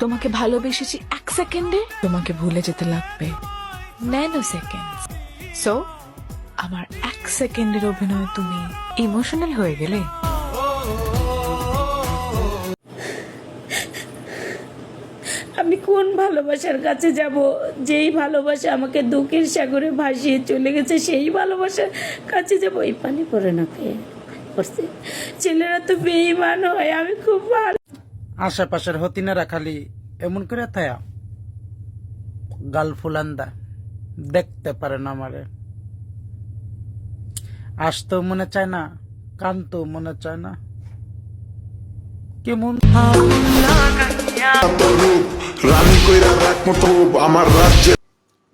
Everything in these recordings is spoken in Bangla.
তোমাকে ভালোবেসেছি 1 সেকেন্ডে, তোমাকে ভুলে যেতে লাগবে ন্যানো সেকেন্ড। সো আমার 1 সেকেন্ডের অভিনয় তুমি ইমোশনাল হয়ে গেলে। আমি কোন ভালোবাসার কাছে যাব? যেই ভালোবাসা আমাকে দুঃখের সাগরে ভাসিয়ে চলে গেছে, সেই ভালোবাসার কাছে যাব? এই পানি পড়ে না খেয়ে পড়ছে। ছেলেরা তো বেঈমান হয়। আমি খুব ভালো। আশেপাশের হতিনারা খালি এমন করে থায়া গাল ফুলান্দা দেখতে পারে না আমারে। আসতেও মনে চায় না, কানতেও মনে চায় না। কেমন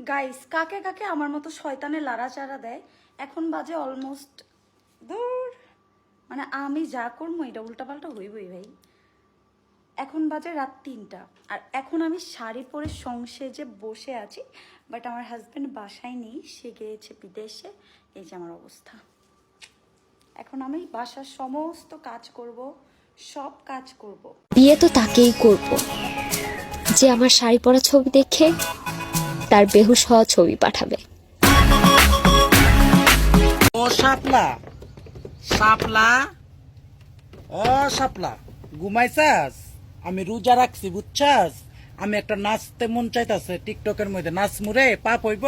গাইস, কাকে কাকে আমার মতো শয়তানে লাড়াচাড়া দেয়? এখন বাজে অলমোস্ট দূর, মানে আমি যা করবো এটা উল্টাপাল্টা হইবই ভাই। এখন বাজে রাত 3টা, আর এখন আমি শাড়ি পরে সংসেজে বসে আছি, বাট আমার হাজব্যান্ড বাসায় নেই, সে গিয়েছে বিদেশে। এই যে আমার অবস্থা। এখন আমি বাসার সমস্ত কাজ করব, সব কাজ করব। বিয়ে তো তাকেই করব যে আমার শাড়ি পরা ছবি দেখে তার বেহুশ হওয়া ছবি পাঠাবে। ও শাপলা, শাপলা, ও শাপলা, ঘুমাইছাস? আমি রোজা রাখছি বুঝছাস? আমি একটা নাচতে মন চাইতাছে টিকটকের মধ্যে, নাচমু রে, পাপ হইব?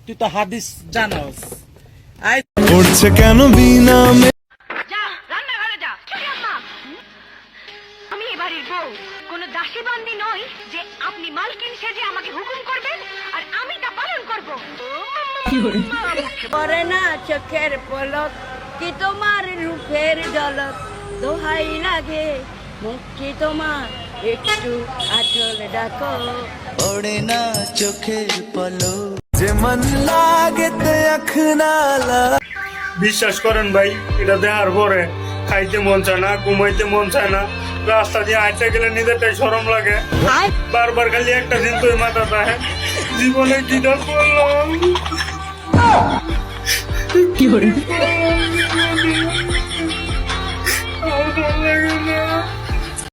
তুই তো হাদিস জানস। আই পড়ছে কেন বিনা যা রান্নাঘরে যা। আমি এ বাড়ির বউ, কোনো দাসী বান্দি নই যে আপনি মালকিন সেজে আমাকে হুকুম করবেন আর আমি তা পালন করব। পরে না চোখের পলক, কি তোমার রূপের ঝলক, দোহাই লাগে মুখি তোমার, একটু আঁচল ডাকো। ওড়ে না চোখের পলো যে মন লাগতে আখ নালা। বিশ্বাস করেন ভাই, এটা দেখার পরে খাইতে মন চায় না, ঘুমাইতে মন চায় না। রাস্তা দিয়ে আইতে গেলে নিজেরটাই শরম লাগে। বারবার খালি একটা দিন তুই মাথা দেয়, জীবনে কি করলাম।